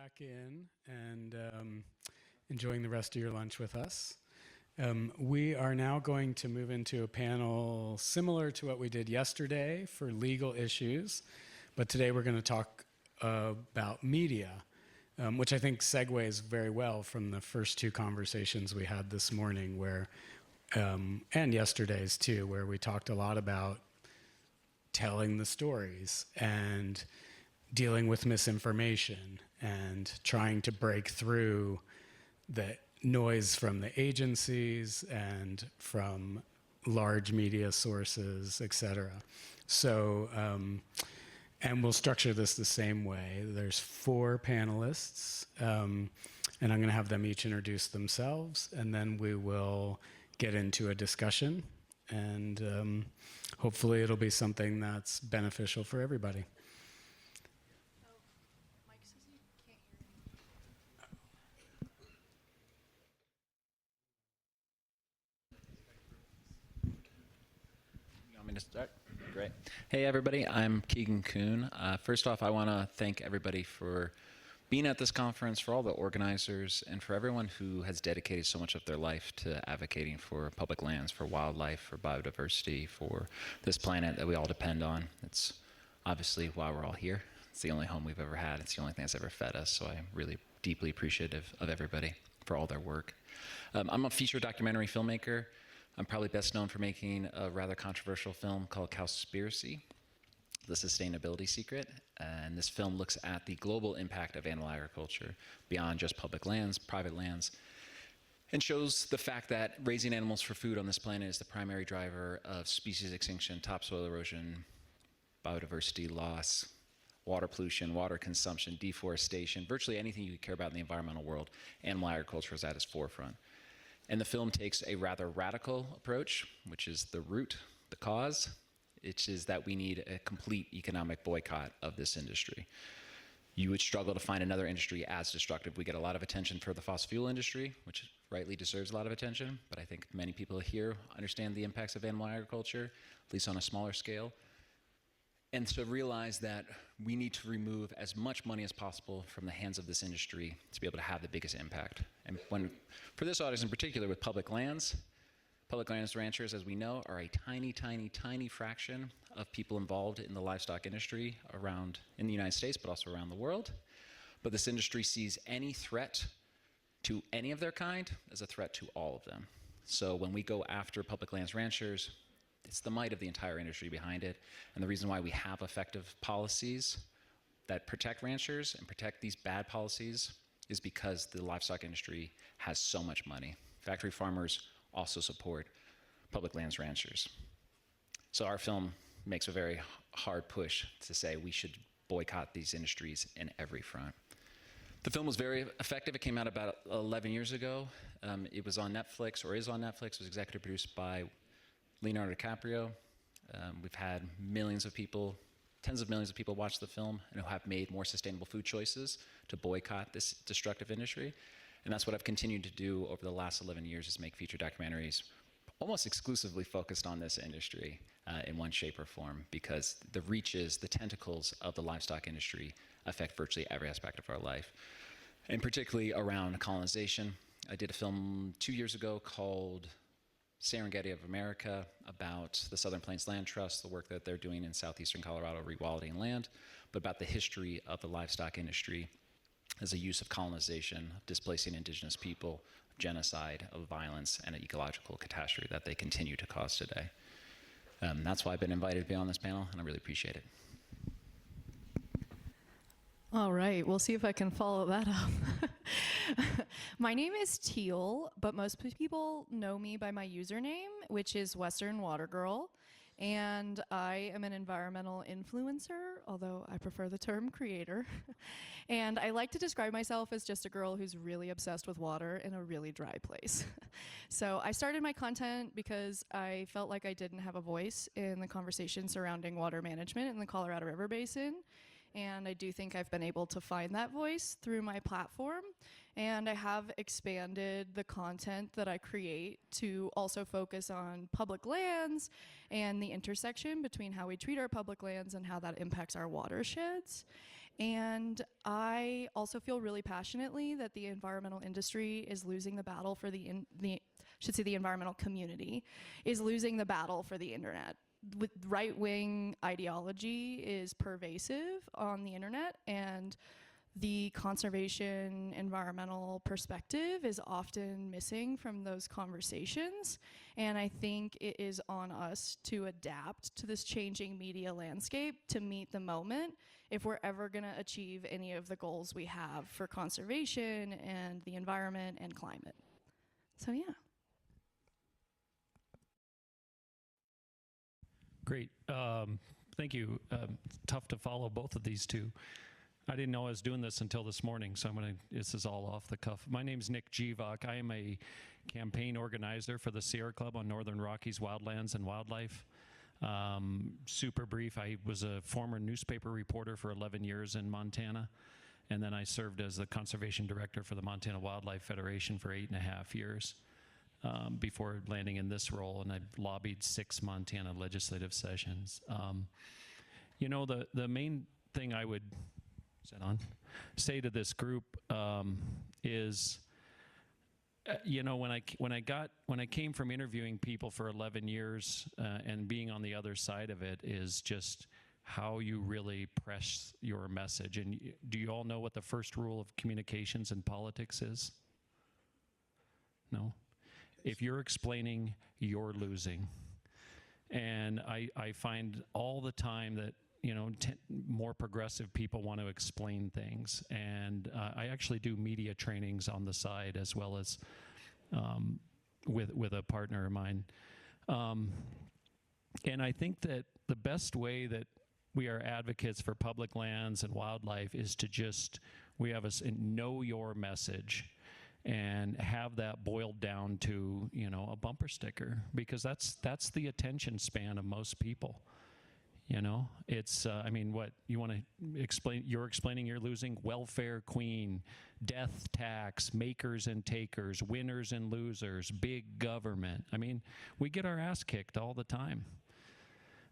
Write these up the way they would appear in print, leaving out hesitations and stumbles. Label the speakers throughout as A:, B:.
A: back in and enjoying the rest of your lunch with us. We are now going to move into a panel similar to what we did yesterday for legal issues, but today we're going to talk about media, which I think segues very well from the first two conversations we had this morning, where and yesterday's too, where we talked a lot about telling the stories and dealing with misinformation and trying to break through the noise from the agencies and from large media sources, et cetera. So, and we'll structure this the same way. There's 4 panelists, and I'm going to have them each introduce themselves, and then we will get into a discussion, and hopefully it'll be something that's beneficial for everybody.
B: Want me to start? Great. Hey, everybody. I'm Keegan Kuhn. First off, I want to thank everybody for being at this conference, for all the organizers, and for everyone who has dedicated so much of their life to advocating for public lands, for wildlife, for biodiversity, for this planet that we all depend on. It's obviously why we're all here. It's the only home we've ever had. It's the only thing that's ever fed us. So I'm really deeply appreciative of everybody for all their work. I'm a feature documentary filmmaker. I'm probably best known for making a rather controversial film called Cowspiracy, The Sustainability Secret. And this film looks at the global impact of animal agriculture beyond just public lands, private lands, and shows the fact that raising animals for food on this planet is the primary driver of species extinction, topsoil erosion, biodiversity loss, water pollution, water consumption, deforestation, virtually anything you care about in the environmental world. Animal agriculture is at its forefront. And the film takes a rather radical approach, which is the root, the cause, which is that we need a complete economic boycott of this industry. You would struggle to find another industry as destructive. We get a lot of attention for the fossil fuel industry, which rightly deserves a lot of attention, but I think many people here understand the impacts of animal agriculture, at least on a smaller scale. And to realize that we need to remove as much money as possible from the hands of this industry to be able to have the biggest impact. And for this audience in particular with public lands ranchers, as we know, are a tiny, tiny, tiny fraction of people involved in the livestock industry around in the United States, but also around the world. But this industry sees any threat to any of their kind as a threat to all of them. So when we go after public lands ranchers, it's the might of the entire industry behind it. And the reason why we have effective policies that protect ranchers and protect these bad policies is because the livestock industry has so much money. Factory farmers also support public lands ranchers. So our film makes a very hard push to say we should boycott these industries in every front. The film was very effective. It came out about 11 years ago. It was on Netflix, or is on Netflix. It was executive produced by Leonardo DiCaprio. We've had millions of people, tens of millions of people watch the film and who have made more sustainable food choices to boycott this destructive industry. And that's what I've continued to do over the last 11 years, is make feature documentaries almost exclusively focused on this industry in one shape or form, because the reaches, the tentacles of the livestock industry affect virtually every aspect of our life, and particularly around colonization. I did a film 2 years ago called Serengeti of America, about the Southern Plains Land Trust, the work that they're doing in southeastern Colorado rewilding land, but about the history of the livestock industry as a use of colonization, of displacing indigenous people, of genocide, of violence, and an ecological catastrophe that they continue to cause today. That's why I've been invited to be on this panel, and I really appreciate it.
C: All right, we'll see if I can follow that up. My name is Teal, but most people know me by my username, which is Western Water Girl. And I am an environmental influencer, although I prefer the term creator. And I like to describe myself as just a girl who's really obsessed with water in a really dry place. So I started my content because I felt like I didn't have a voice in the conversation surrounding water management in the Colorado River Basin. And I do think I've been able to find that voice through my platform. And I have expanded the content that I create to also focus on public lands and the intersection between how we treat our public lands and how that impacts our watersheds. And I also feel really passionately that the environmental industry is losing the battle for the environmental community is losing the battle for the internet. With right-wing ideology is pervasive on the internet, and the conservation environmental perspective is often missing from those conversations. And I think it is on us to adapt to this changing media landscape to meet the moment if we're ever going to achieve any of the goals we have for conservation and the environment and climate. So yeah.
D: Great. Thank you. Tough to follow both of these two. I didn't know I was doing this until this morning, so this is all off the cuff. My name's Nick Jivak. I am a campaign organizer for the Sierra Club on Northern Rockies Wildlands and Wildlife. Super brief, I was a former newspaper reporter for 11 years in Montana, and then I served as the conservation director for the Montana Wildlife Federation for 8.5 years before landing in this role, and I lobbied 6 Montana legislative sessions. You know, the main thing I would say to this group is, you know, when I came from interviewing people for 11 years and being on the other side of it is just how you really press your message. And do you all know what the first rule of communications in politics is? No? If you're explaining, you're losing. And I find all the time that, you know, more progressive people want to explain things. And I actually do media trainings on the side as well as with a partner of mine. And I think that the best way that we are advocates for public lands and wildlife is to just, know your message and have that boiled down to, you know, a bumper sticker, because that's the attention span of most people. You know, it's, I mean, what, you want to explain, you're explaining you're losing welfare queen, death tax, makers and takers, winners and losers, big government. I mean, we get our ass kicked all the time.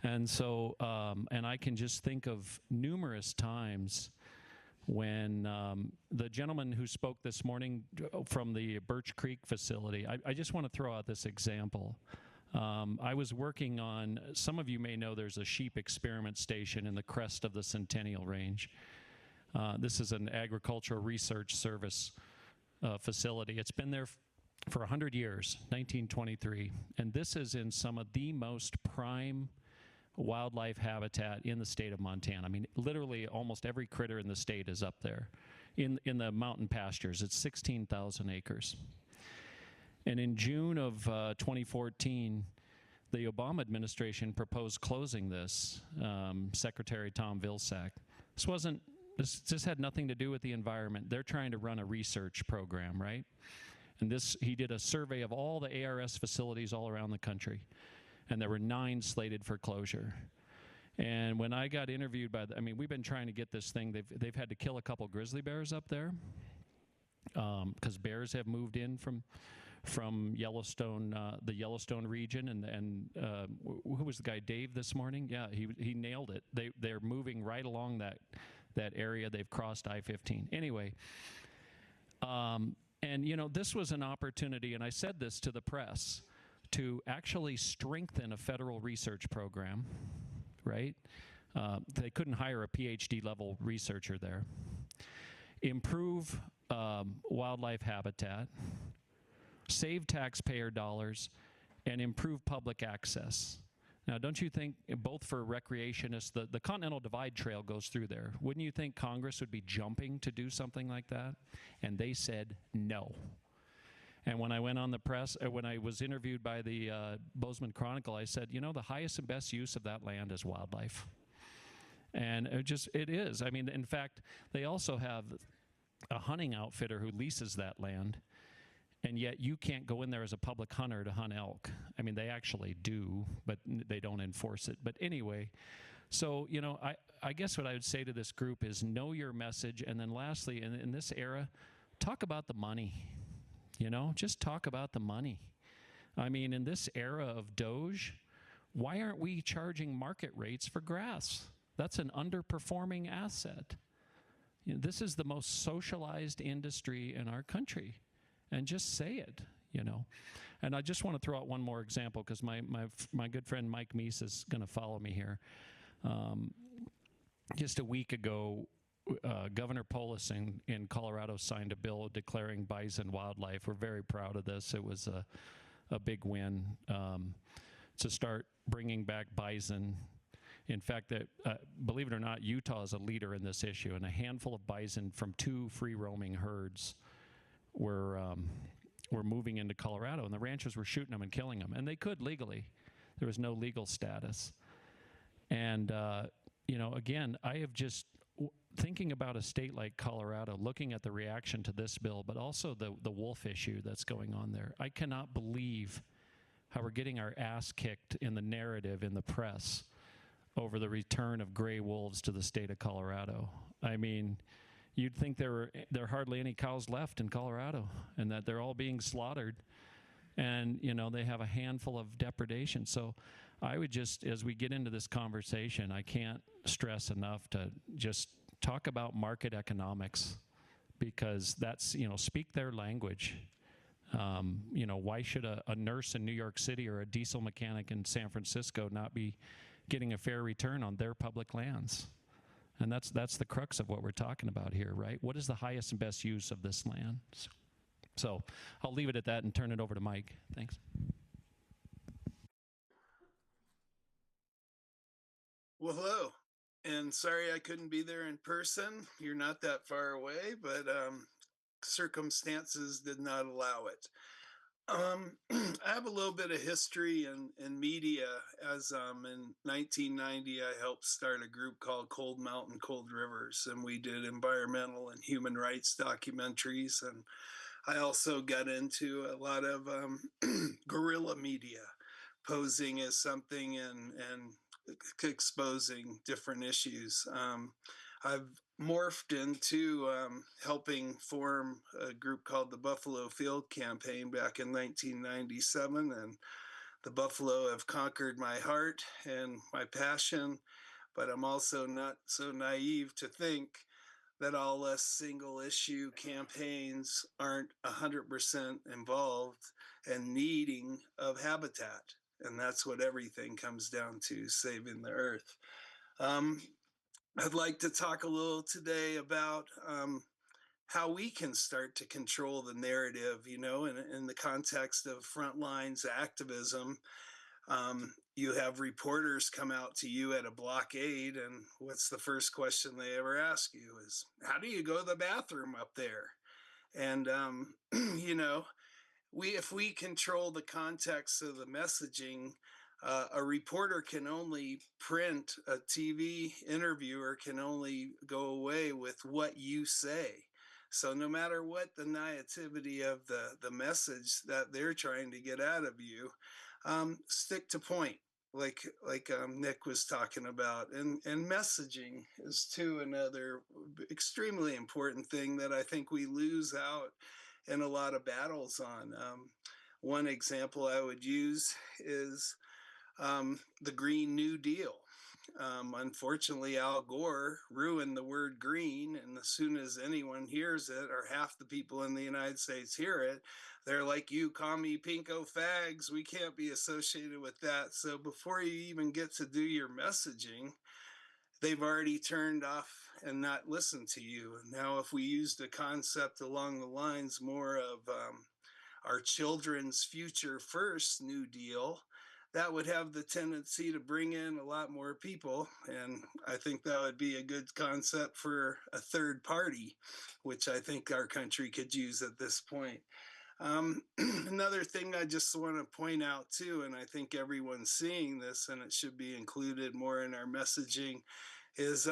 D: And so, and I can just think of numerous times when the gentleman who spoke this morning from the Birch Creek facility, I just want to throw out this example. I was working on, some of you may know there's a sheep experiment station in the crest of the Centennial Range. This is an agricultural research service facility. It's been there for 100 years, 1923. And this is in some of the most prime wildlife habitat in the state of Montana. I mean, literally almost every critter in the state is up there. In the mountain pastures, it's 16,000 acres. And in June of 2014, the Obama administration proposed closing this, Secretary Tom Vilsack. This had nothing to do with the environment. They're trying to run a research program, right? And he did a survey of all the ARS facilities all around the country, and there were 9 slated for closure. And when I got interviewed I mean, we've been trying to get this thing, they've had to kill a couple grizzly bears up there, because bears have moved in from Yellowstone, the Yellowstone region, and who was the guy, Dave, this morning? Yeah, he nailed it. They're moving right along that area. They've crossed I-15. Anyway, and you know, this was an opportunity, and I said this to the press, to actually strengthen a federal research program, right? They couldn't hire a PhD level researcher there. Improve wildlife habitat, save taxpayer dollars, and improve public access. Now, don't you think, both for recreationists, the Continental Divide Trail goes through there. Wouldn't you think Congress would be jumping to do something like that? And they said no. And when I went on the press, when I was interviewed by the Bozeman Chronicle, I said, you know, the highest and best use of that land is wildlife. And it is. I mean, in fact, they also have a hunting outfitter who leases that land. And yet you can't go in there as a public hunter to hunt elk. I mean, they actually do, but they don't enforce it. But anyway, so, you know, I guess what I would say to this group is know your message. And then lastly, in this era, talk about the money. You know, just talk about the money. I mean, in this era of Doge, why aren't we charging market rates for grass? That's an underperforming asset. This is the most socialized industry in our country, and just say it, you know. And I just want to throw out one more example because my good friend Mike Meese is going to follow me here. Just a week ago, Governor Polis in Colorado signed a bill declaring bison wildlife. We're very proud of this. It was a big win to start bringing back bison. In fact, believe it or not, Utah is a leader in this issue, and a handful of bison from 2 free-roaming herds were moving into Colorado, and the ranchers were shooting them and killing them, and they could legally. There was no legal status. And, you know, again, I have just, thinking about a state like Colorado, looking at the reaction to this bill, but also the wolf issue that's going on there, I cannot believe how we're getting our ass kicked in the narrative in the press over the return of gray wolves to the state of Colorado. I mean, you'd think there are hardly any cows left in Colorado and that they're all being slaughtered, and, you know, they have a handful of depredation. So I would just, as we get into this conversation, I can't stress enough to just talk about market economics, because that's, you know, speak their language. You know, why should a nurse in New York City or a diesel mechanic in San Francisco not be getting a fair return on their public lands? And that's the crux of what we're talking about here, right? What is the highest and best use of this land? So I'll leave it at that and turn it over to Mike. Thanks.
E: Well, hello, and sorry I couldn't be there in person. You're not that far away, but circumstances did not allow it. I have a little bit of history in media, as in 1990, I helped start a group called Cold Mountain, Cold Rivers, and we did environmental and human rights documentaries. And I also got into a lot of guerrilla media, posing as something and exposing different issues. I've morphed into helping form a group called the Buffalo Field Campaign back in 1997, and the buffalo have conquered my heart and my passion, but I'm also not so naive to think that all us single issue campaigns aren't 100% involved and needing of habitat. And that's what everything comes down to, saving the earth. I'd like to talk a little today about how we can start to control the narrative, you know, in the context of frontlines activism. You have reporters come out to you at a blockade, and what's the first question they ever ask you is, how do you go to the bathroom up there? And, you know, if we control the context of the messaging, a reporter can only print, a TV interviewer can only go away with what you say. So no matter what the naivety of the message that they're trying to get out of you, stick to point, like Nick was talking about. And messaging is too another extremely important thing that I think we lose out in a lot of battles on. One example I would use is the Green New Deal. Unfortunately, Al Gore ruined the word green, and as soon as anyone hears it, or half the people in the United States hear it, they're like, you commie pinko fags, we can't be associated with that. So before you even get to do your messaging, they've already turned off and not listened to you. Now, if we used a concept along the lines more of our children's future first New Deal, that would have the tendency to bring in a lot more people. And I think that would be a good concept for a third party, which I think our country could use at this point. Another thing I just want to point out too, and I think everyone's seeing this and it should be included more in our messaging, is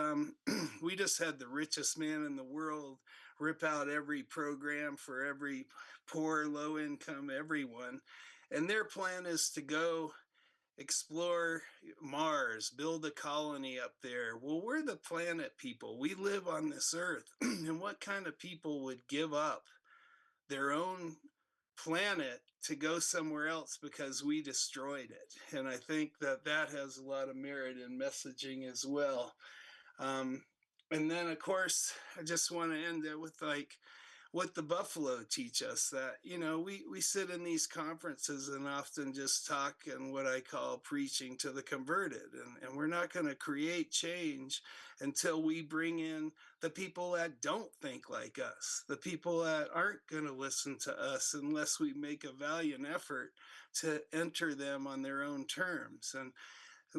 E: we just had the richest man in the world rip out every program for every poor, low income, everyone. And their plan is to go explore Mars, build a colony up there. Well, we're the planet people. We live on this earth. And what kind of people would give up their own planet to go somewhere else because we destroyed it? And I think that that has a lot of merit in messaging as well. And then, of course, I just want to end it with like what the buffalo teach us, that we sit in these conferences and often just talk and what I call preaching to the converted, and we're not going to create change until we bring in the people that don't think like us, the people that aren't going to listen to us unless we make a valiant effort to enter them on their own terms. And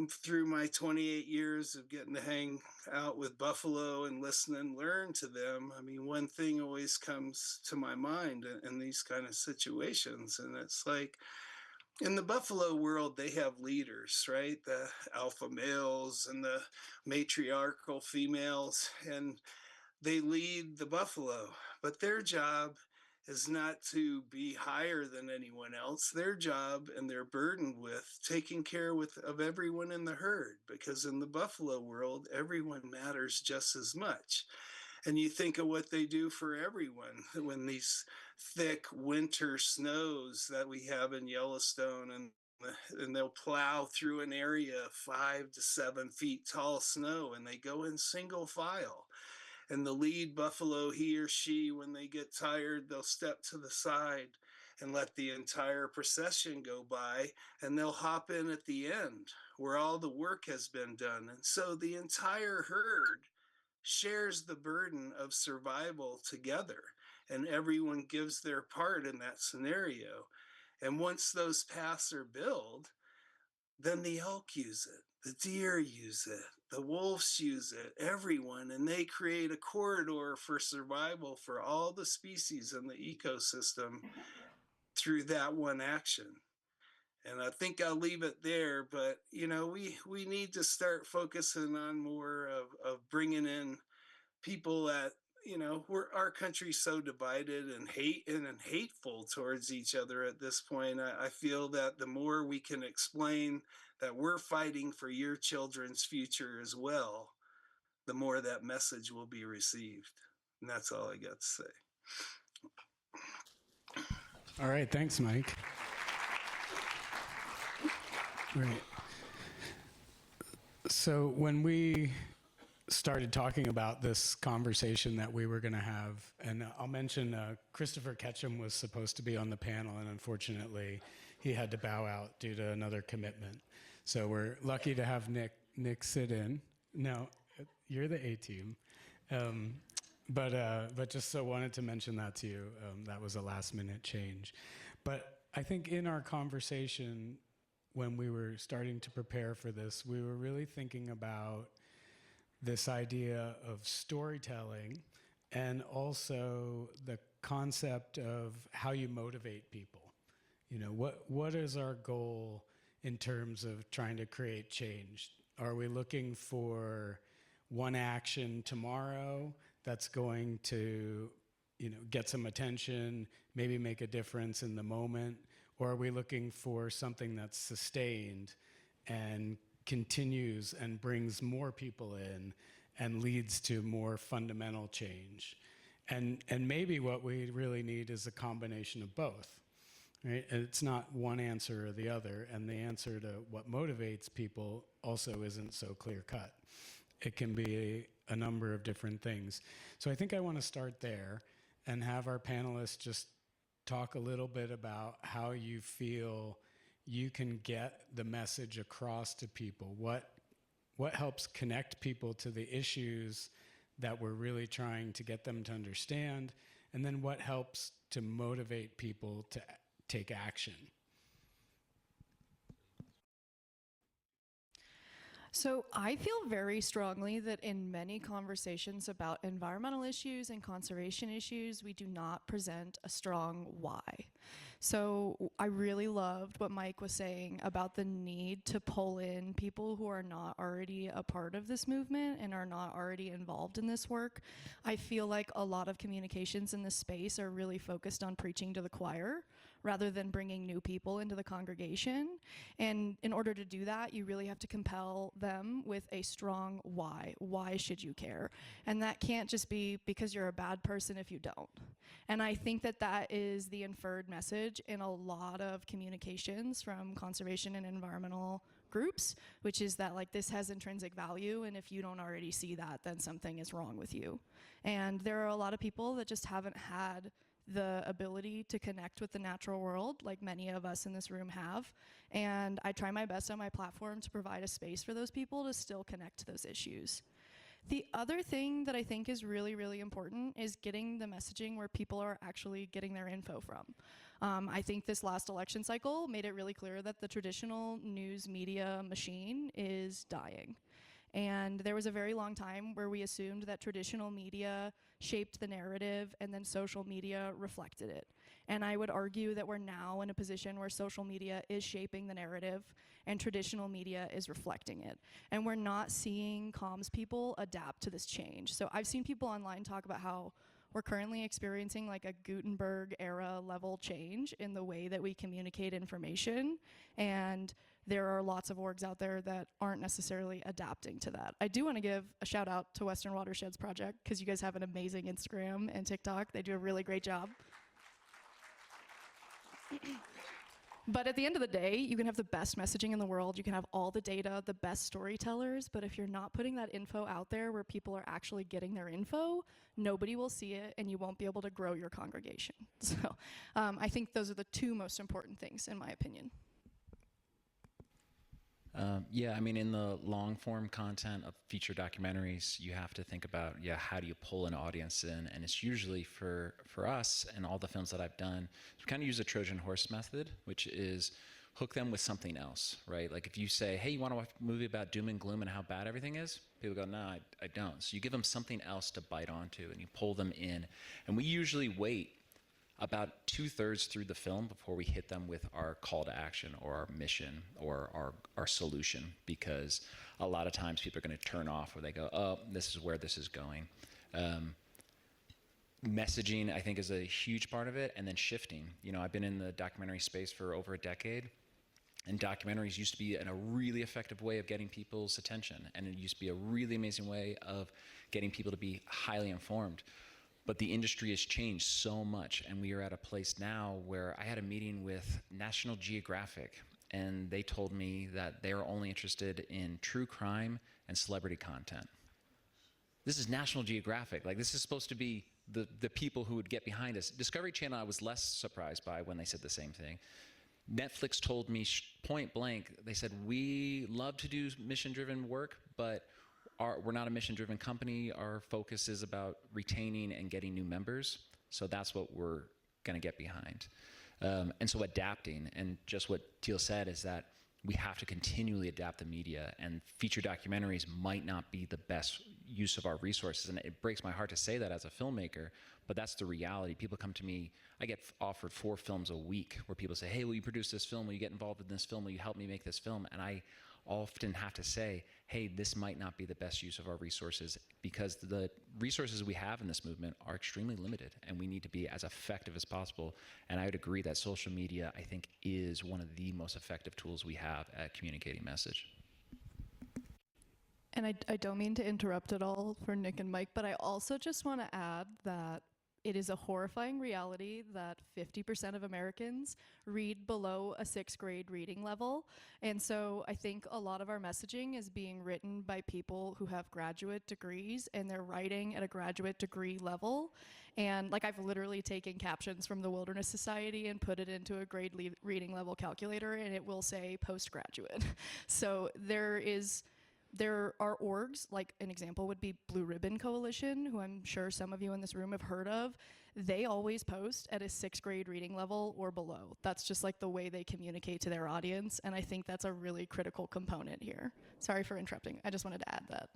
E: through my 28 years of getting to hang out with buffalo and listen and learn to them, I mean, one thing always comes to my mind in these kind of situations. And it's like, in the buffalo world, they have leaders, right? The alpha males and the matriarchal females, and they lead the buffalo. But their job is not to be higher than anyone else. Their job, and they're burdened with taking care of everyone in the herd, because in the buffalo world, everyone matters just as much. And you think of what they do for everyone when these thick winter snows that we have in Yellowstone, and they'll plow through an area of 5 to 7 feet tall snow, and they go in single file. And the lead buffalo, he or she, when they get tired, they'll step to the side and let the entire procession go by, and they'll hop in at the end where all the work has been done. And so the entire herd shares the burden of survival together, and everyone gives their part in that scenario. And once those paths are built, then the elk use it, the deer use it, the wolves use it, everyone, and they create a corridor for survival for all the species in the ecosystem through that one action. And I think I'll leave it there, but we need to start focusing on more of bringing in people that our country's so divided and hateful towards each other at this point. I feel that the more we can explain that we're fighting for your children's future as well, the more that message will be received. And that's all I got to say.
A: All right, thanks, Mike. Right. So when we started talking about this conversation that we were going to have, and I'll mention Christopher Ketchum was supposed to be on the panel, and unfortunately he had to bow out due to another commitment. So we're lucky to have Nick sit in. No, you're the A team. But just so wanted to mention that to you. That was a last minute change. But I think in our conversation, when we were starting to prepare for this, we were really thinking about this idea of storytelling, and also the concept of how you motivate people. What is our goal in terms of trying to create change? Are we looking for one action tomorrow that's going to get some attention, maybe make a difference in the moment? Or are we looking for something that's sustained and continues and brings more people in and leads to more fundamental change? And maybe what we really need is a combination of both, right? It's not one answer or the other, and the answer to what motivates people also isn't so clear cut. It can be a number of different things. So I think I want to start there and have our panelists just talk a little bit about how you feel you can get the message across to people. What helps connect people to the issues that we're really trying to get them to understand, and then what helps to motivate people to take action?
C: So I feel very strongly that in many conversations about environmental issues and conservation issues, we do not present a strong why. So I really loved what Mike was saying about the need to pull in people who are not already a part of this movement and are not already involved in this work. I feel like a lot of communications in this space are really focused on preaching to the choir rather than bringing new people into the congregation. And in order to do that, you really have to compel them with a strong why. Why should you care? And that can't just be because you're a bad person if you don't. And I think that that is the inferred message in a lot of communications from conservation and environmental groups, which is that like this has intrinsic value, and if you don't already see that, then something is wrong with you. And there are a lot of people that just haven't had the ability to connect with the natural world like many of us in this room have. And I try my best on my platform to provide a space for those people to still connect to those issues. The other thing that I think is really, really important is getting the messaging where people are actually getting their info from. I think this last election cycle made it really clear that the traditional news media machine is dying. And there was a very long time where we assumed that traditional media shaped the narrative and then social media reflected it. And I would argue that we're now in a position where social media is shaping the narrative and traditional media is reflecting it. And we're not seeing comms people adapt to this change. So I've seen people online talk about how we're currently experiencing like a Gutenberg era level change in the way that we communicate information. And there are lots of orgs out there that aren't necessarily adapting to that. I do want to give a shout out to Western Watersheds Project because you guys have an amazing Instagram and TikTok. They do a really great job. But at the end of the day, you can have the best messaging in the world, you can have all the data, the best storytellers, but if you're not putting that info out there where people are actually getting their info, nobody will see it and you won't be able to grow your congregation. So I think those are the two most important things in my opinion.
B: Yeah, I mean, in the long form content of feature documentaries, you have to think about, how do you pull an audience in? And it's usually for us and all the films that I've done, we kind of use a Trojan horse method, which is hook them with something else, right? Like if you say, hey, you want to watch a movie about doom and gloom and how bad everything is? People go, no, I don't. So you give them something else to bite onto and you pull them in. And we usually wait about 2/3 through the film before we hit them with our call to action or our mission or our solution, because a lot of times people are going to turn off or they go, oh, this is where this is going. Messaging, I think, is a huge part of it, and then shifting. I've been in the documentary space for over a decade, and documentaries used to be a really effective way of getting people's attention, and it used to be a really amazing way of getting people to be highly informed. But the industry has changed so much, and we are at a place now where I had a meeting with National Geographic, and they told me that they are only interested in true crime and celebrity content. This is National Geographic. Like, this is supposed to be the people who would get behind us. Discovery Channel, I was less surprised by when they said the same thing. Netflix told me point blank, they said, we love to do mission-driven work, but we're not a mission-driven company. Our focus is about retaining and getting new members. So that's what we're going to get behind. And so adapting, and just what Teal said is that we have to continually adapt the media, and feature documentaries might not be the best use of our resources. And it breaks my heart to say that as a filmmaker, but that's the reality. People come to me, I get offered 4 films a week where people say, hey, will you produce this film? Will you get involved in this film? Will you help me make this film? And I often have to say, hey, this might not be the best use of our resources, because the resources we have in this movement are extremely limited, and we need to be as effective as possible. And I would agree that social media, I think, is one of the most effective tools we have at communicating message.
C: And I don't mean to interrupt at all for Nick and Mike, but I also just want to add that it is a horrifying reality that 50% of Americans read below a 6th grade reading level. And so I think a lot of our messaging is being written by people who have graduate degrees, and they're writing at a graduate degree level. And like, I've literally taken captions from the Wilderness Society and put it into a grade reading level calculator, and it will say postgraduate. So there are orgs, like an example would be Blue Ribbon Coalition, who I'm sure some of you in this room have heard of. They always post at a 6th grade reading level or below. That's just like the way they communicate to their audience, and I think that's a really critical component here. Sorry for interrupting. I just wanted to add that.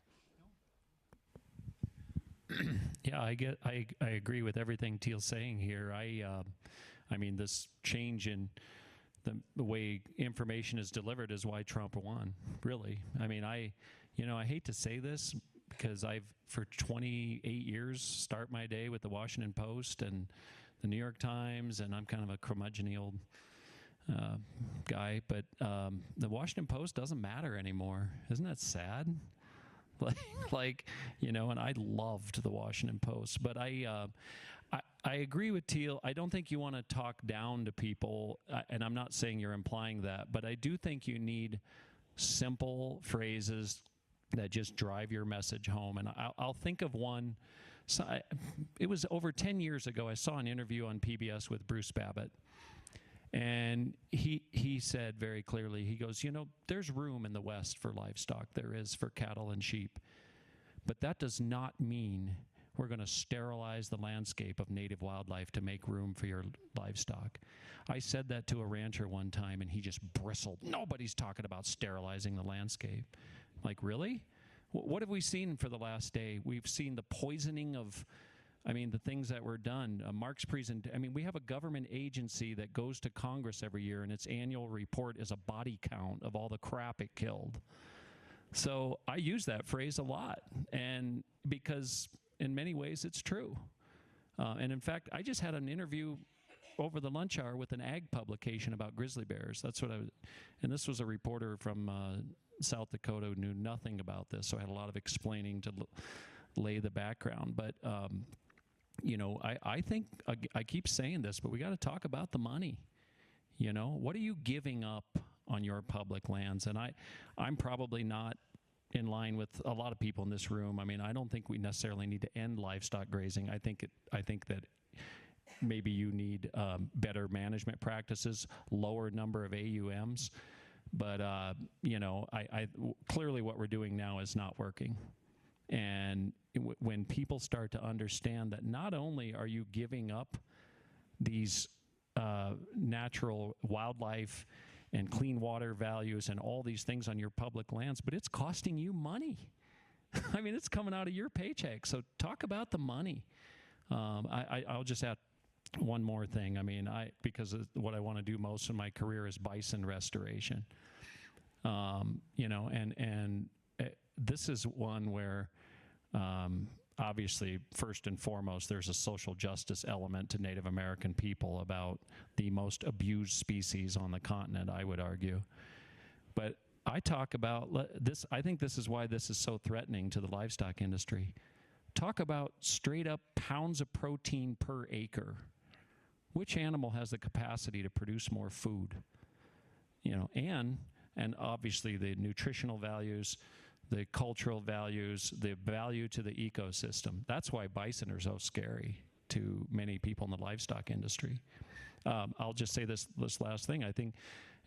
D: Yeah, I agree with everything Teal's saying here. I mean, this change in the way information is delivered is why Trump won, really. I mean, I hate to say this, because I've, for 28 years, start my day with the Washington Post and the New York Times, and I'm kind of a curmudgeon-y old guy, but the Washington Post doesn't matter anymore. Isn't that sad? And I loved the Washington Post, but I agree with Teal. I don't think you want to talk down to people, and I'm not saying you're implying that, but I do think you need simple phrases that just drive your message home. And I'll think of one. So it was over 10 years ago. I saw an interview on PBS with Bruce Babbitt. And he said very clearly, he goes, there's room in the West for livestock. There is for cattle and sheep. But that does not mean we're going to sterilize the landscape of native wildlife to make room for your livestock. I said that to a rancher one time, and he just bristled. Nobody's talking about sterilizing the landscape. Like, really? What have we seen for the last day? We've seen the poisoning of, the things that were done. Mark's we have a government agency that goes to Congress every year, and its annual report is a body count of all the crap it killed. So I use that phrase a lot, and because in many ways it's true. And in fact, I just had an interview over the lunch hour with an ag publication about grizzly bears. That's what and this was a reporter from South Dakota who knew nothing about this, so I had a lot of explaining to lay the background. But I think I keep saying this, but we got to talk about the money. What are you giving up on your public lands? And I'm probably not in line with a lot of people in this room. I don't think we necessarily need to end livestock grazing. I think that maybe you need better management practices, lower number of AUMs. But clearly what we're doing now is not working. And when people start to understand that not only are you giving up these natural wildlife and clean water values and all these things on your public lands, but it's costing you money. It's coming out of your paycheck. So talk about the money. I'll just add one more thing. Because what I want to do most in my career is bison restoration. This is one where obviously, first and foremost, there's a social justice element to Native American people about the most abused species on the continent, I would argue. But I talk about this. I think this is why this is so threatening to the livestock industry. Talk about straight up pounds of protein per acre. Which animal has the capacity to produce more food? And obviously the nutritional values, the cultural values, the value to the ecosystem. That's why bison are so scary to many people in the livestock industry. I'll just say this last thing. I think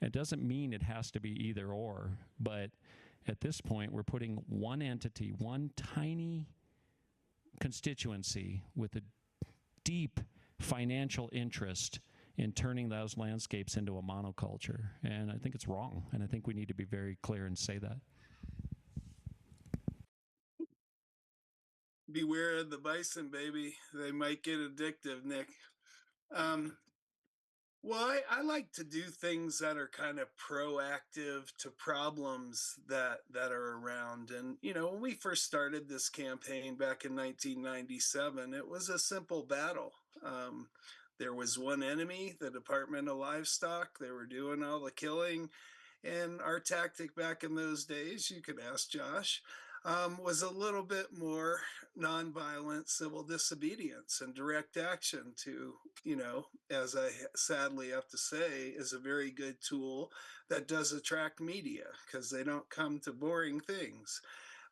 D: it doesn't mean it has to be either or, but at this point, we're putting one entity, one tiny constituency with a deep financial interest in turning those landscapes into a monoculture. And I think it's wrong. And I think we need to be very clear and say that.
E: Beware of the bison, baby. They might get addictive, Nick. Well, I like to do things that are kind of proactive to problems that are around. And when we first started this campaign back in 1997, it was a simple battle. There was one enemy, the Department of Livestock. They were doing all the killing. And our tactic back in those days, you could ask Josh, was a little bit more nonviolent civil disobedience and direct action to, as I sadly have to say, is a very good tool that does attract media because they don't come to boring things.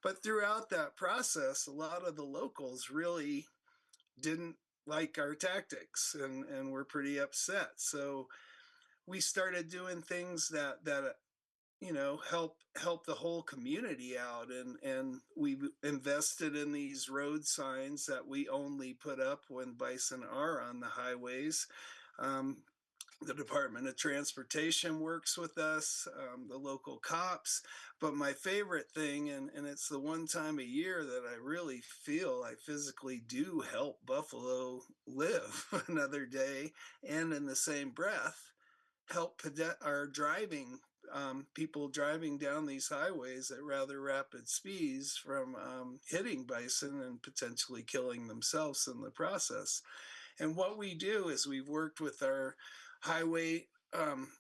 E: But throughout that process, a lot of the locals really didn't like our tactics and were pretty upset. So we started doing things that help the whole community out, and we invested in these road signs that we only put up when bison are on the highways. The Department of Transportation works with us, the local cops. But my favorite thing, and it's the one time a year that I really feel I physically do help buffalo live another day, and in the same breath, help people driving down these highways at rather rapid speeds from hitting bison and potentially killing themselves in the process. And what we do is we've worked with our highway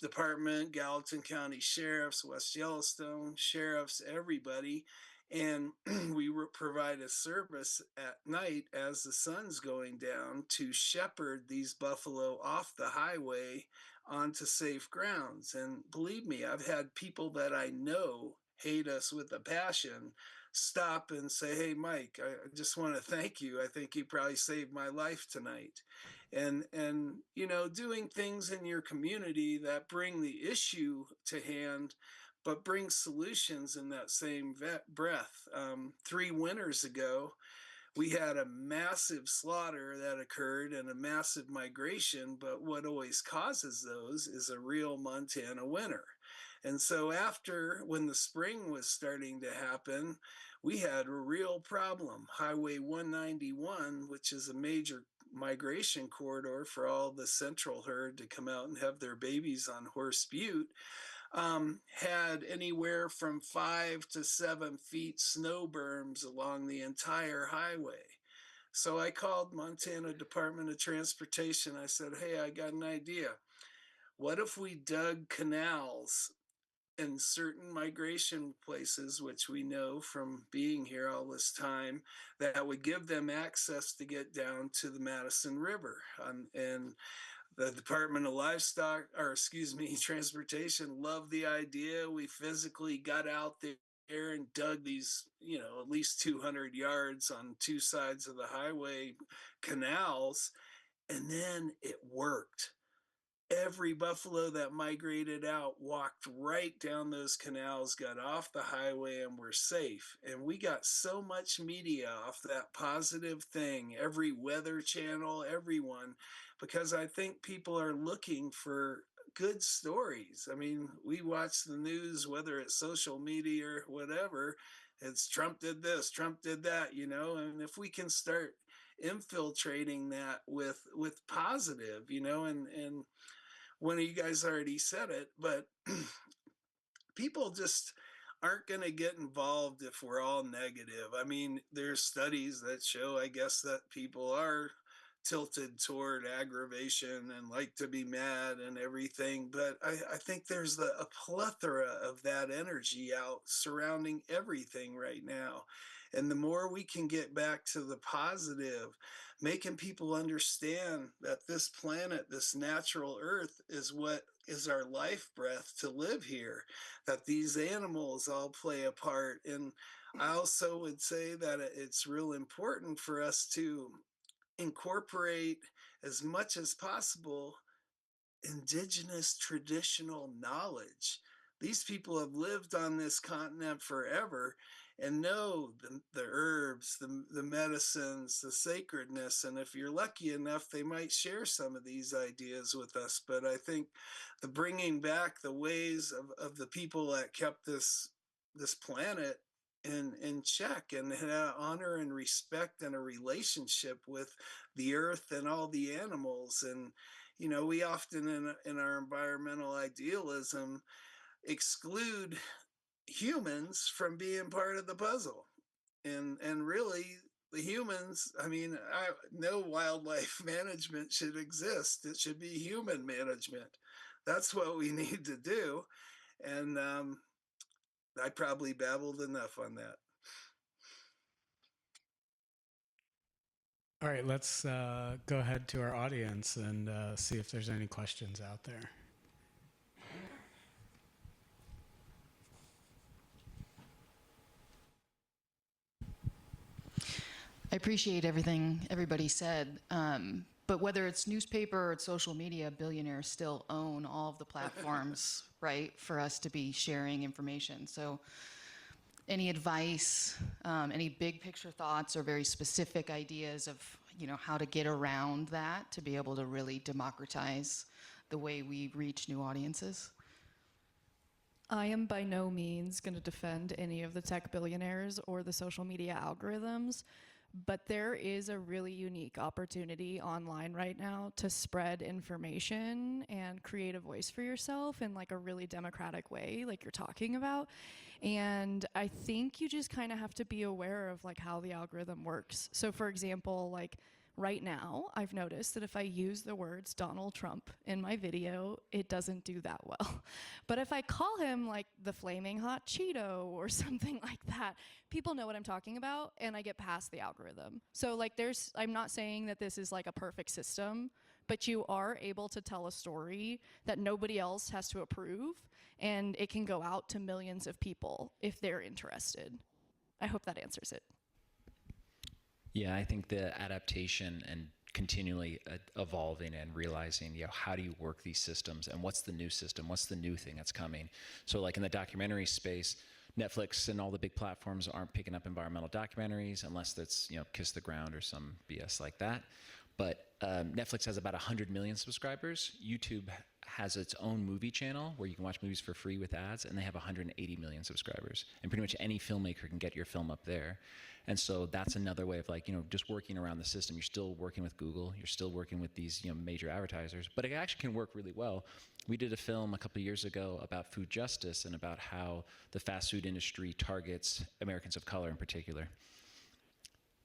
E: department, Gallatin County sheriffs, West Yellowstone sheriffs, everybody. And we provide a service at night as the sun's going down to shepherd these buffalo off the highway onto safe grounds. And believe me, I've had people that I know hate us with a passion stop and say, "Hey, Mike, I just want to thank you. I think you probably saved my life tonight." And doing things in your community that bring the issue to hand but bring solutions in that same breath. 3 winters ago, we had a massive slaughter that occurred and a massive migration, but what always causes those is a real Montana winter. And so after, when the spring was starting to happen, we had a real problem. Highway 191, which is a major migration corridor for all the central herd to come out and have their babies on Horse Butte, had anywhere from 5 to 7 feet snow berms along the entire highway. So I called Montana Department of Transportation. I said, "Hey, I got an idea. What if we dug canals in certain migration places, which we know from being here all this time, that would give them access to get down to the Madison River?" And the Department of Livestock, or excuse me, Transportation loved the idea. We physically got out there and dug these, at least 200 yards on 2 sides of the highway canals, and then it worked. Every buffalo that migrated out walked right down those canals, got off the highway, and were safe. And we got so much media off that positive thing, every weather channel, everyone, because I think people are looking for good stories. I mean, we watch the news, whether it's social media or whatever, it's Trump did this, Trump did that, and if we can start infiltrating that with positive, and one of you guys already said it, but people just aren't going to get involved if we're all negative. I mean, there's studies that show, I guess, that people are tilted toward aggravation and like to be mad and everything. But I think there's a plethora of that energy out surrounding everything right now. And the more we can get back to the positive, making people understand that this planet, this natural earth, is what is our life breath to live here, that these animals all play a part. And I also would say that it's real important for us to incorporate as much as possible indigenous traditional knowledge. These people have lived on this continent forever and know the herbs, the medicines, the sacredness. And if you're lucky enough, they might share some of these ideas with us. But I think the bringing back the ways of the people that kept this planet in check and honor and respect and a relationship with the earth and all the animals. And we often in our environmental idealism exclude humans from being part of the puzzle. And really the humans, I mean, no wildlife management should exist. It should be human management. That's what we need to do. And I probably babbled enough on that.
A: All right, let's go ahead to our audience and see if there's any questions out there.
F: I appreciate everything everybody said, but whether it's newspaper or it's social media, billionaires still own all of the platforms, right, for us to be sharing information. So any advice, any big picture thoughts or very specific ideas of how to get around that to be able to really democratize the way we reach new audiences?
C: I am by no means going to defend any of the tech billionaires or the social media algorithms, but there is a really unique opportunity online right now to spread information and create a voice for yourself in like a really democratic way, like you're talking about. And I think you just kind of have to be aware of like how the algorithm works. So for example, like right now, I've noticed that if I use the words Donald Trump in my video, it doesn't do that well. But if I call him like the flaming hot Cheeto or something like that, people know what I'm talking about and I get past the algorithm. So like I'm not saying that this is like a perfect system, but you are able to tell a story that nobody else has to approve, and it can go out to millions of people if they're interested. I hope that answers it.
B: Yeah, I think the adaptation and continually evolving and realizing, how do you work these systems and what's the new system? What's the new thing that's coming? So like in the documentary space, Netflix and all the big platforms aren't picking up environmental documentaries unless that's, Kiss the Ground or some BS like that. But Netflix has about 100 million subscribers. YouTube has its own movie channel where you can watch movies for free with ads, and they have 180 million subscribers. And pretty much any filmmaker can get your film up there. And so that's another way of just working around the system. You're still working with Google. You're still working with these major advertisers. But it actually can work really well. We did a film a couple of years ago about food justice and about how the fast food industry targets Americans of color in particular.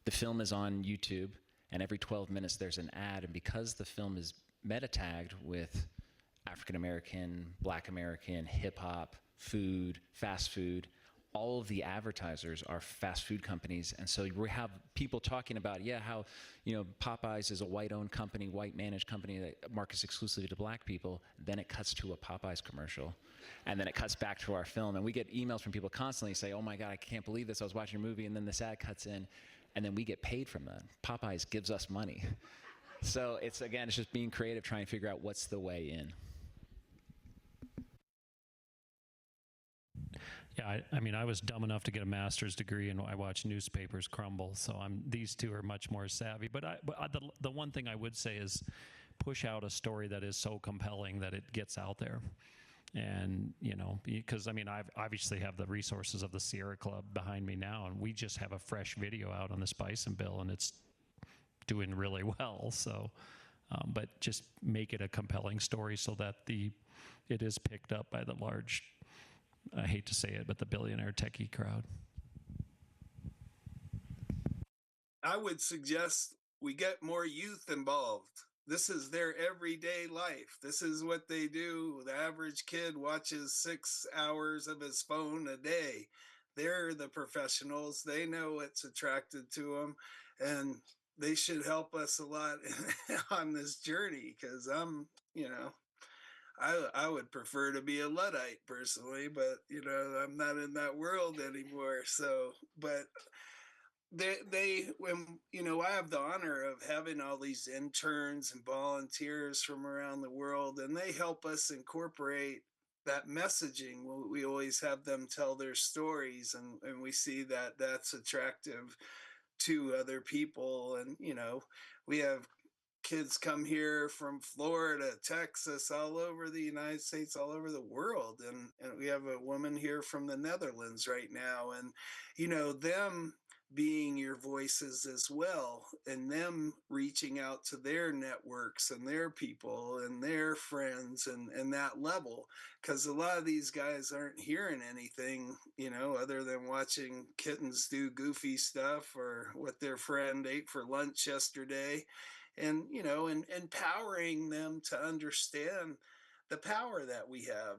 B: The film is on YouTube, and every 12 minutes there's an ad. And because the film is meta tagged with African American, Black American, hip hop, food, fast food, all of the advertisers are fast food companies. And so we have people talking about, how, Popeyes is a white-owned company, white-managed company that markets exclusively to black people. Then it cuts to a Popeyes commercial. And then it cuts back to our film. And we get emails from people constantly say, oh my God, I can't believe this. I was watching a movie and then this ad cuts in. And then we get paid from that. Popeyes gives us money. So it's just being creative, trying to figure out what's the way in.
D: Yeah, I was dumb enough to get a master's degree, and I watch newspapers crumble. So these two are much more savvy. But the one thing I would say is push out a story that is so compelling that it gets out there. And because I obviously have the resources of the Sierra Club behind me now, and we just have a fresh video out on this bison bill, and it's doing really well. So, but just make it a compelling story so that it is picked up by the large. I hate to say it, but the billionaire techie crowd.
E: I would suggest we get more youth involved. This is their everyday life. This is what they do. The average kid watches 6 hours of his phone a day. They're the professionals. They know what's attracted to them, and they should help us a lot on this journey, because I would prefer to be a Luddite personally, but I'm not in that world anymore. So, but when I have the honor of having all these interns and volunteers from around the world, and they help us incorporate that messaging. We always have them tell their stories, and we see that that's attractive to other people. And we have kids come here from Florida, Texas, all over the United States, all over the world. And we have a woman here from the Netherlands right now. And, them being your voices as well, and them reaching out to their networks and their people and their friends and that level. Because a lot of these guys aren't hearing anything, other than watching kittens do goofy stuff or what their friend ate for lunch yesterday. And and empowering them to understand the power that we have.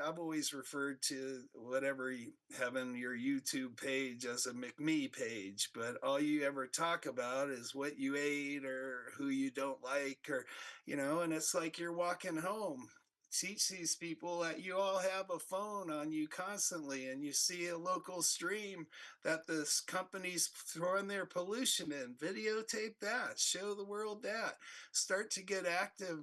E: I've always referred to whatever you have in your YouTube page as a McMe page, but all you ever talk about is what you ate or who you don't like, or and it's like you're walking home. Teach these people that you all have a phone on you constantly, and you see a local stream that this company's throwing their pollution in. Videotape that, show the world that, start to get active.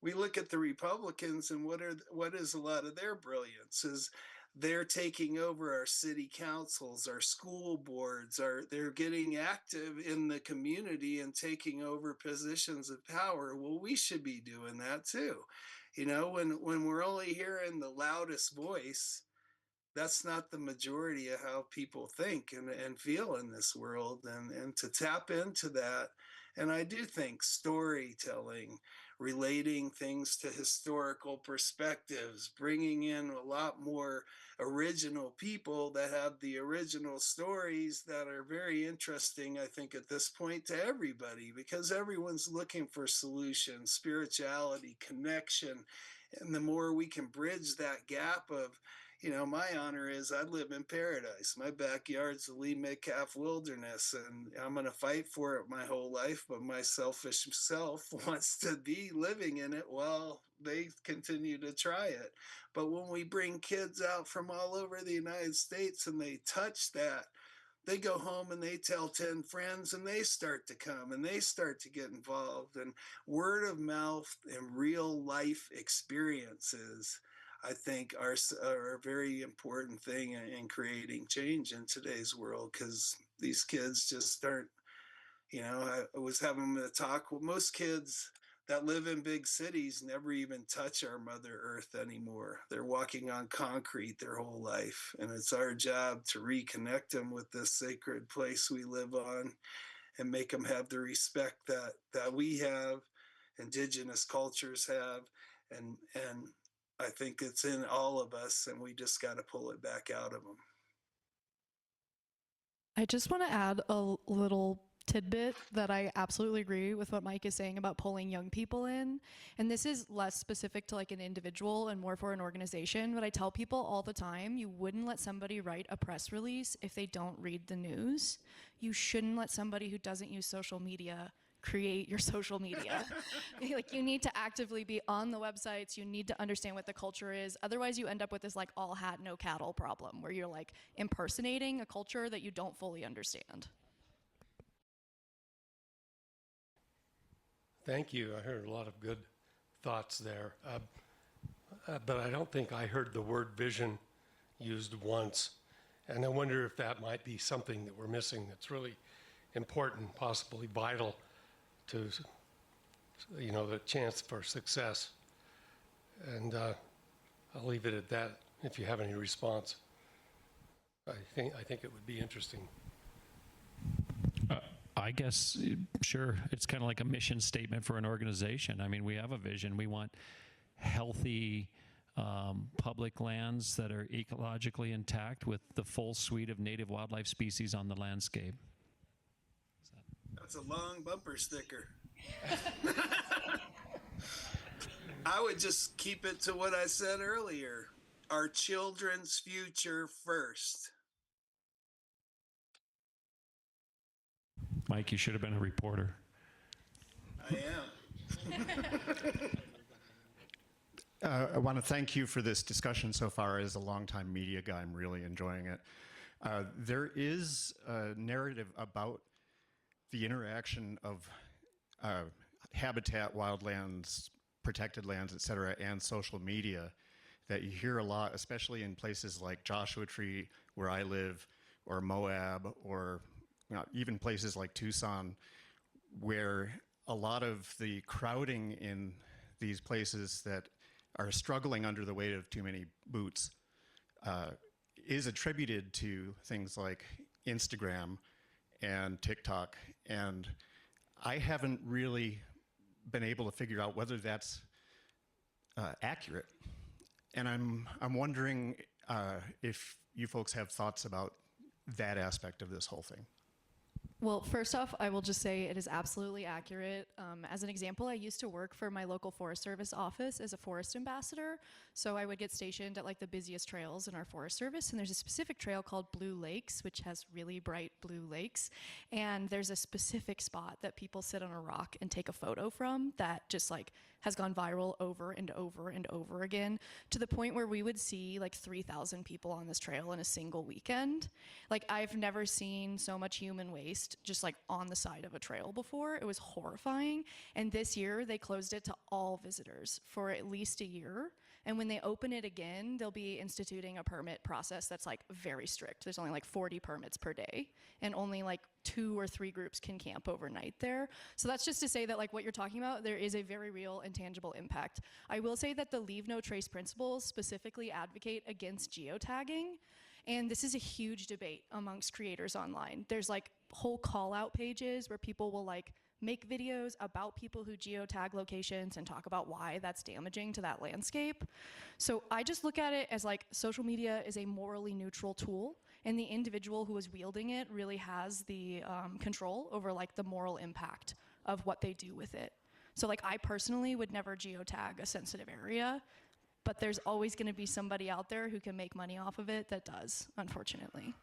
E: We look at the Republicans, and what is a lot of their brilliance is they're taking over our city councils, our school boards, they're getting active in the community and taking over positions of power. Well, we should be doing that too. When we're only hearing the loudest voice, that's not the majority of how people think and feel in this world. And to tap into that And I do think storytelling, relating things to historical perspectives, bringing in a lot more original people that have the original stories that are very interesting, I think, at this point to everybody, because everyone's looking for solutions, spirituality, connection. And the more we can bridge that gap of, my honor is I live in paradise. My backyard's the Lee Metcalf Wilderness, and I'm going to fight for it my whole life. But my selfish self wants to be living in it while they continue to try it. But when we bring kids out from all over the United States and they touch that, they go home and they tell 10 friends and they start to come and they start to get involved. And word of mouth and real life experiences, I think, are a very important thing in creating change in today's world, because these kids just aren't, I was having a talk with most kids that live in big cities never even touch our Mother Earth anymore. They're walking on concrete their whole life. And it's our job to reconnect them with this sacred place we live on and make them have the respect that we have, indigenous cultures have. And I think it's in all of us, and we just got to pull it back out of them.
C: I just want to add a little tidbit that I absolutely agree with what Mike is saying about pulling young people in. And this is less specific to like an individual and more for an organization, but I tell people all the time, you wouldn't let somebody write a press release if they don't read the news. You shouldn't let somebody who doesn't use social media create your social media. Like, you need to actively be on the websites. You need to understand what the culture is. Otherwise, you end up with this like all hat, no cattle problem where you're like impersonating a culture that you don't fully understand.
G: Thank you. I heard a lot of good thoughts there. But I don't think I heard the word vision used once. And I wonder if that might be something that we're missing that's really important, possibly vital to, the chance for success. And I'll leave it at that if you have any response. I think it would be interesting.
D: I guess, sure. It's kind of like a mission statement for an organization. I mean, we have a vision. We want healthy public lands that are ecologically intact with the full suite of native wildlife species on the landscape.
E: That's a long bumper sticker. I would just keep it to what I said earlier. Our children's future first.
D: Mike, you should have been a reporter.
E: I am.
H: I want to thank you for this discussion so far. As a longtime media guy, I'm really enjoying it. There is a narrative about the interaction of habitat, wildlands, protected lands, et cetera, and social media that you hear a lot, especially in places like Joshua Tree, where I live, or Moab, or even places like Tucson, where a lot of the crowding in these places that are struggling under the weight of too many boots is attributed to things like Instagram and TikTok. And I haven't really been able to figure out whether that's accurate. And I'm wondering if you folks have thoughts about that aspect of this whole thing.
C: Well, first off, I will just say it is absolutely accurate. As an example, I used to work for my local Forest Service office as a forest ambassador. So I would get stationed at like the busiest trails in our Forest Service. And there's a specific trail called Blue Lakes, which has really bright blue lakes. And there's a specific spot that people sit on a rock and take a photo from that just like has gone viral over and over and over again, to the point where we would see like 3,000 people on this trail in a single weekend. Like, I've never seen so much human waste just like on the side of a trail before. It was horrifying. And this year they closed it to all visitors for at least a year. And when they open it again, they'll be instituting a permit process that's like very strict. There's only like 40 permits per day, and only like 2 or 3 groups can camp overnight there. So that's just to say that like what you're talking about, there is a very real and tangible impact. I will say that the Leave No Trace principles specifically advocate against geotagging. And this is a huge debate amongst creators online. There's like whole call out pages where people will like make videos about people who geotag locations and talk about why that's damaging to that landscape. So I just look at it as like social media is a morally neutral tool, and the individual who is wielding it really has the control over like the moral impact of what they do with it. So like I personally would never geotag a sensitive area, but there's always going to be somebody out there who can make money off of it that does, unfortunately.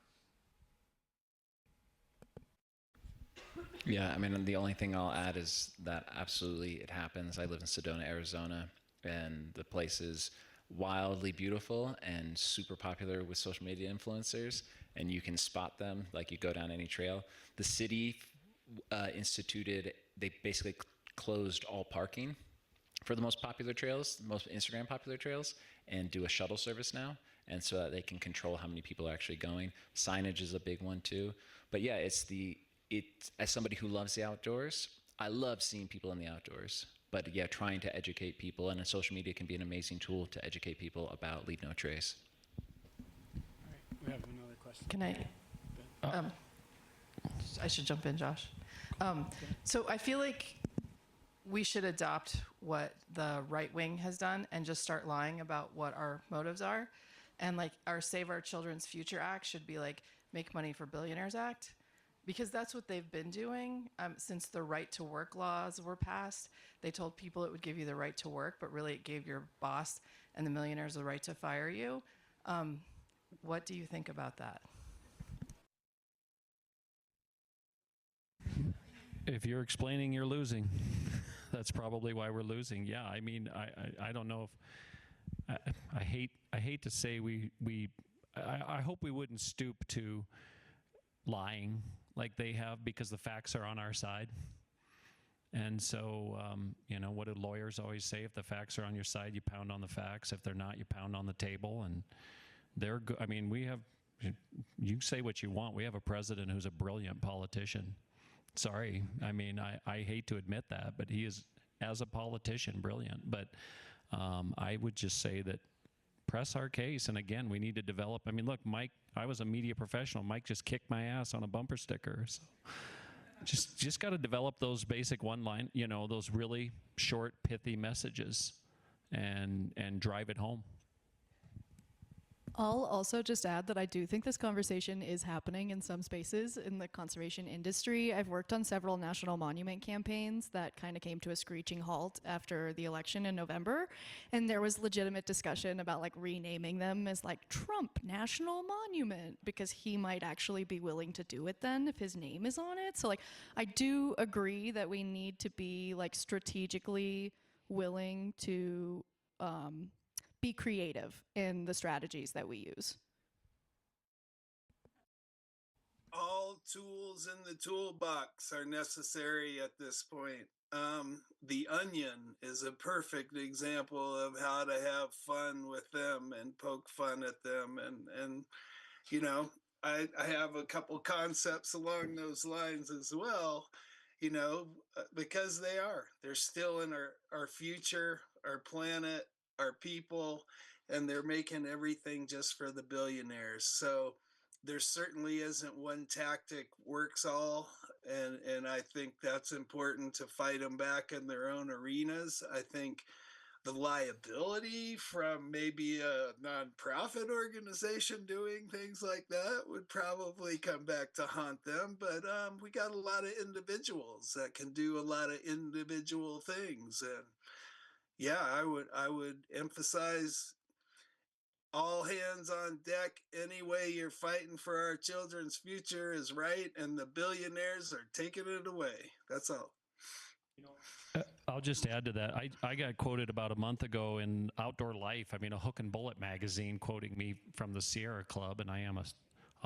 B: Yeah, I mean, the only thing I'll add is that absolutely it happens. I live in Sedona, Arizona, and the place is wildly beautiful and super popular with social media influencers, and you can spot them like you go down any trail. The city they basically closed all parking for the most popular trails, most Instagram popular trails, and do a shuttle service now. And so that they can control how many people are actually going. Signage is a big one too. But yeah, as somebody who loves the outdoors, I love seeing people in the outdoors. But yeah, trying to educate people, and social media can be an amazing tool to educate people about Leave No Trace.
A: All right, we have another question.
F: Can I should jump in, Josh. So I feel like we should adopt what the right wing has done and just start lying about what our motives are. And like our Save Our Children's Future Act should be like Make Money for Billionaires Act, because that's what they've been doing since the right to work laws were passed. They told people it would give you the right to work, but really it gave your boss and the millionaires the right to fire you. What do you think about that?
D: If you're explaining, you're losing. That's probably why we're losing. Yeah, I mean, I don't know if I hate to say I hope we wouldn't stoop to lying like they have, because the facts are on our side. And so, what do lawyers always say? If the facts are on your side, you pound on the facts. If they're not, you pound on the table. And they're good. I mean, you say what you want. We have a president who's a brilliant politician. Sorry. I mean, I hate to admit that, but he is, as a politician, brilliant. But I would just say that press our case. And again, we need to develop. I mean, look, Mike, I was a media professional. Mike just kicked my ass on a bumper sticker. So just got to develop those basic one-line, those really short, pithy messages and drive it home.
C: I'll also just add that I do think this conversation is happening in some spaces in the conservation industry. I've worked on several national monument campaigns that kind of came to a screeching halt after the election in November. And there was legitimate discussion about like renaming them as like Trump National Monument, because he might actually be willing to do it then if his name is on it. So like, I do agree that we need to be like strategically willing to be creative in the strategies that we use.
E: All tools in the toolbox are necessary at this point. The Onion is a perfect example of how to have fun with them and poke fun at them. And I have a couple concepts along those lines as well, because they're still in our future, our planet, our people, and they're making everything just for the billionaires. So there certainly isn't one tactic works all, and I think that's important to fight them back in their own arenas. I think the liability from maybe a nonprofit organization doing things like that would probably come back to haunt them. But we got a lot of individuals that can do a lot of individual things, and yeah, I would emphasize all hands on deck. Any way you're fighting for our children's future is right, and the billionaires are taking it away. That's all.
D: I'll just add to that. I got quoted about a month ago in Outdoor Life. I mean, a Hook and Bullet magazine quoting me from the Sierra Club, and I am a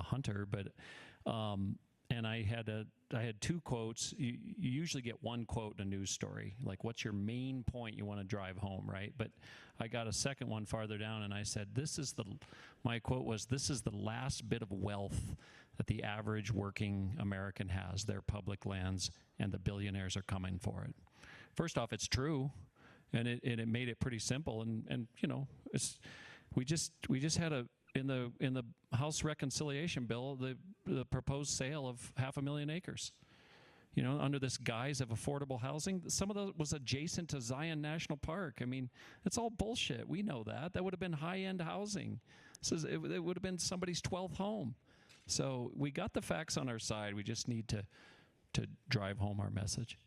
D: hunter, but and I had two quotes. You usually get one quote in a news story, like what's your main point you want to drive home, right? But I got a second one farther down, and I said, my quote was, "This is the last bit of wealth that the average working American has, their public lands, and the billionaires are coming for it." First off, it's true, and it made it pretty simple, and we just had in the House reconciliation bill the proposed sale of 500,000 acres. under this guise of affordable housing. Some of those was adjacent to Zion National Park. I mean, it's all bullshit. We know that. That would have been high-end housing. It would have been somebody's 12th home. So we got the facts on our side. We just need to drive home our message.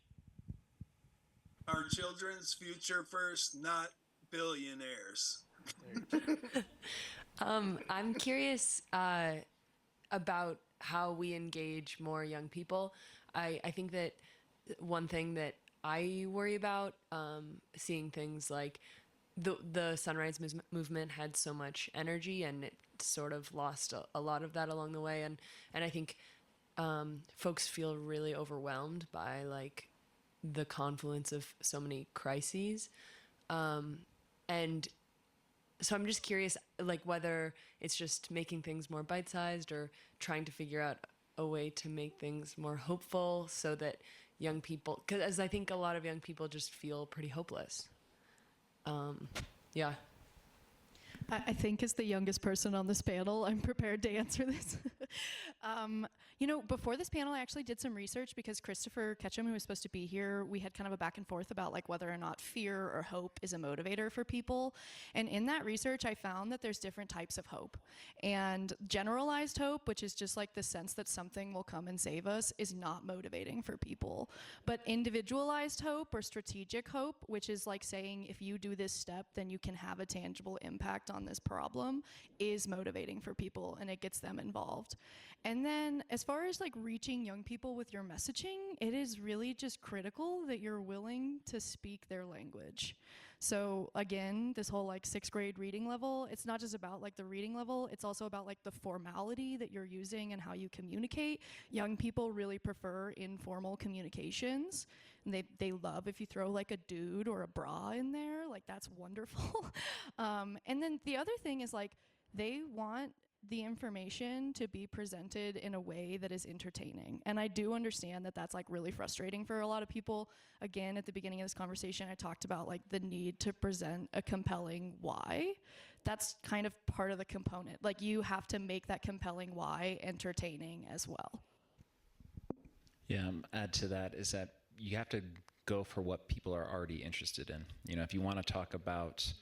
E: Our children's future first, not billionaires.
I: I'm curious about how we engage more young people. I think that one thing that I worry about, seeing things like the Sunrise Movement had so much energy, and it sort of lost a lot of that along the way. And I think folks feel really overwhelmed by like the confluence of so many crises. And so I'm just curious, like, whether it's just making things more bite-sized or trying to figure out a way to make things more hopeful so that young people, because I think a lot of young people just feel pretty hopeless. Yeah.
C: I think as the youngest person on this panel, I'm prepared to answer this. Before this panel, I actually did some research because Christopher Ketchum, who was supposed to be here, we had kind of a back and forth about like whether or not fear or hope is a motivator for people. And in that research, I found that there's different types of hope. And generalized hope, which is just like the sense that something will come and save us, is not motivating for people. But individualized hope or strategic hope, which is like saying if you do this step, then you can have a tangible impact on this problem, is motivating for people, and it gets them involved. And then as far as like reaching young people with your messaging, it is really just critical that you're willing to speak their language. So again, this whole like 6th grade reading level, it's not just about like the reading level, it's also about like the formality that you're using and how you communicate. Young people really prefer informal communications. And they love if you throw like a dude or a bra in there, like that's wonderful. And then the other thing is like they want the information to be presented in a way that is entertaining. And I do understand that that's like really frustrating for a lot of people. Again, at the beginning of this conversation, I talked about like the need to present a compelling why. That's kind of part of the component. Like you have to make that compelling why entertaining as well.
B: Yeah, add to that is that you have to go for what people are already interested in. If you want to talk about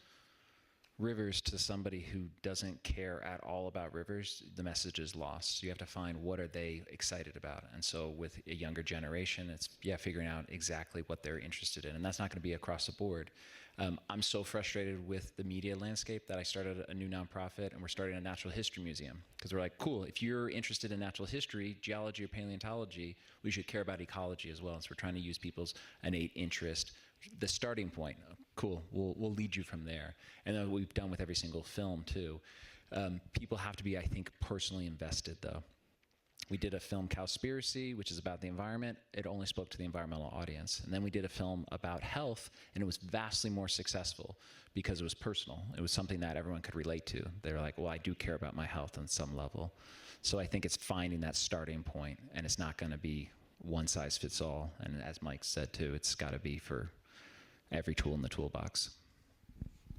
B: rivers to somebody who doesn't care at all about rivers, the message is lost. So you have to find what are they excited about. And so with a younger generation, it's figuring out exactly what they're interested in. And that's not going to be across the board. I'm so frustrated with the media landscape that I started a new nonprofit, and we're starting a natural history museum. Because we're like, cool, if you're interested in natural history, geology, or paleontology, we should care about ecology as well. So we're trying to use people's innate interest, the starting point. Cool, we'll lead you from there. And then what we've done with every single film too. People have to be, I think, personally invested though. We did a film, Cowspiracy, which is about the environment. It only spoke to the environmental audience. And then we did a film about health, and it was vastly more successful because it was personal. It was something that everyone could relate to. They were like, well, I do care about my health on some level. So I think it's finding that starting point, and it's not going to be one size fits all. And as Mike said too, it's got to be for every tool in the toolbox.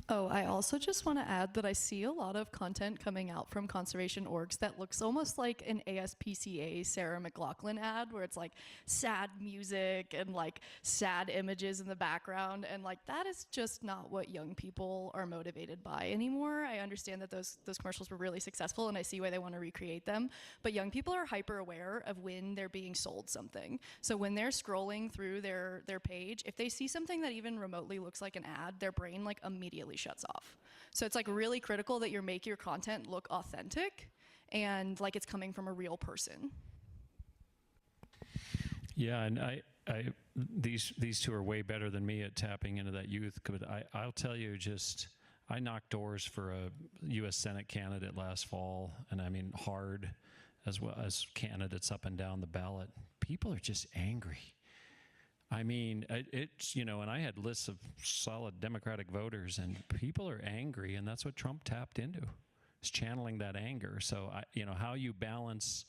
C: Oh, I also just want to add that I see a lot of content coming out from conservation orgs that looks almost like an ASPCA Sarah McLachlan ad, where it's like sad music and like sad images in the background, and like that is just not what young people are motivated by anymore. I understand that those commercials were really successful, and I see why they want to recreate them, but young people are hyper aware of when they're being sold something. So when they're scrolling through their page, if they see something that even remotely looks like an ad, their brain like immediately shuts off. So it's like really critical that you make your content look authentic and like it's coming from a real person.
D: Yeah, and these two are way better than me at tapping into that youth. But I'll tell you, I knocked doors for a U.S. Senate candidate last fall, and I mean hard, as well as candidates up and down the ballot. People are just angry. I mean, and I had lists of solid Democratic voters, and people are angry, and that's what Trump tapped into, is channeling that anger. So, how you balance,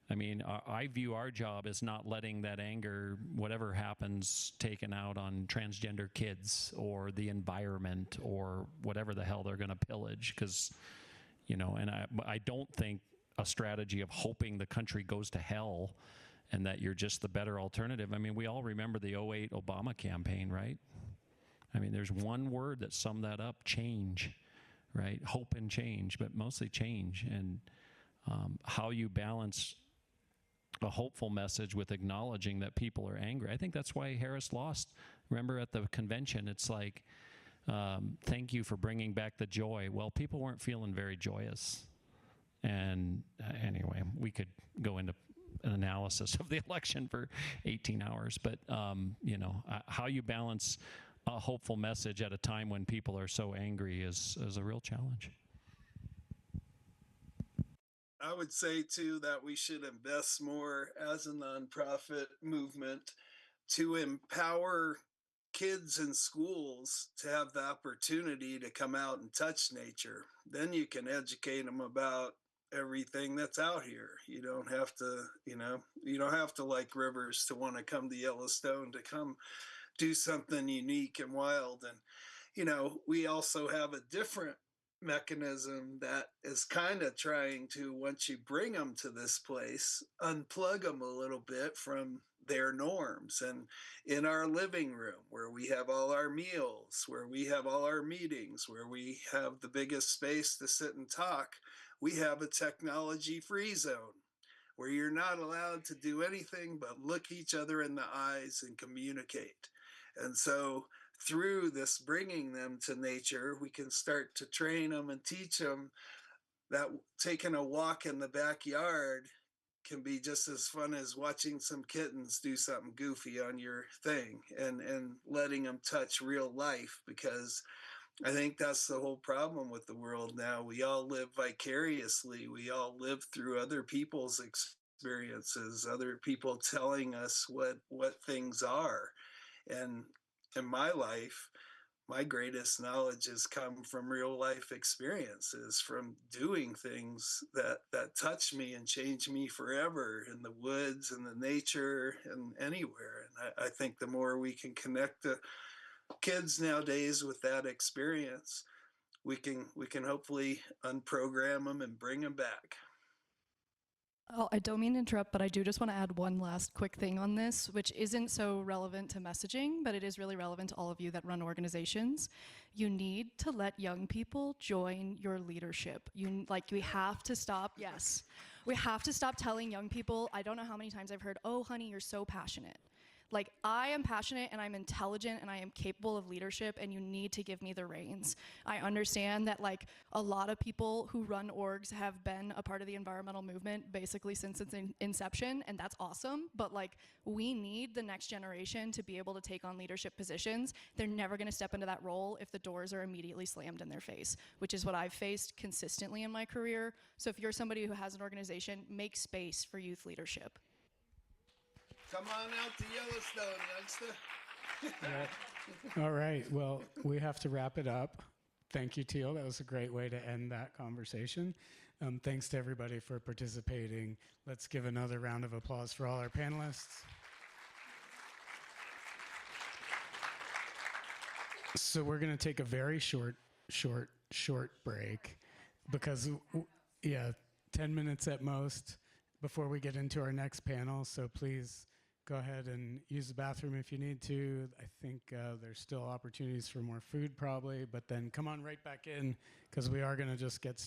D: I view our job as not letting that anger, whatever happens, taken out on transgender kids or the environment or whatever the hell they're going to pillage, because, and I don't think a strategy of hoping the country goes to hell and that you're just the better alternative. I mean, we all remember the '08 Obama campaign, right? I mean, there's one word that summed that up: change, right? Hope and change, but mostly change. And how you balance a hopeful message with acknowledging that people are angry. I think that's why Harris lost. Remember at the convention, it's like, thank you for bringing back the joy. Well, people weren't feeling very joyous. And anyway, we could go into an analysis of the election for 18 hours. But, how you balance a hopeful message at a time when people are so angry is a real challenge.
E: I would say too that we should invest more as a nonprofit movement to empower kids in schools to have the opportunity to come out and touch nature. Then you can educate them about everything that's out here. You don't have to, you don't have to like rivers to want to come to Yellowstone to come do something unique and wild. And we also have a different mechanism that is kind of trying to, once you bring them to this place, unplug them a little bit from their norms. And in our living room, where we have all our meals, where we have all our meetings, where we have the biggest space to sit and talk, we have a technology free zone where you're not allowed to do anything but look each other in the eyes and communicate. And so through this bringing them to nature, we can start to train them and teach them that taking a walk in the backyard can be just as fun as watching some kittens do something goofy on your thing, and letting them touch real life. Because I think that's the whole problem with the world now. We all live vicariously. We all live through other people's experiences, other people telling us what things are. And in my life, my greatest knowledge has come from real life experiences, from doing things that touch me and change me forever in the woods and the nature and anywhere. And I think the more we can connect the kids nowadays with that experience, we can hopefully unprogram them and bring them back.
C: Oh, I don't mean to interrupt, but I do just want to add one last quick thing on this, which isn't so relevant to messaging, but it is really relevant to all of you that run organizations. You need to let young people join your leadership. We have to stop, yes. We have to stop telling young people, I don't know how many times I've heard, oh, honey, you're so passionate. Like, I am passionate and I'm intelligent and I am capable of leadership, and you need to give me the reins. I understand that a lot of people who run orgs have been a part of the environmental movement basically since its inception, and that's awesome, but we need the next generation to be able to take on leadership positions. They're never gonna step into that role if the doors are immediately slammed in their face, which is what I've faced consistently in my career. So if you're somebody who has an organization, make space for youth leadership.
E: Come on out to Yellowstone, youngster.
A: All right. Well, we have to wrap it up. Thank you, Teal. That was a great way to end that conversation. Thanks to everybody for participating. Let's give another round of applause for all our panelists. So we're going to take a very short break because, 10 minutes at most before we get into our next panel. So please go ahead and use the bathroom if you need to. I think there's still opportunities for more food probably, but then come on right back in because we are going to just get started.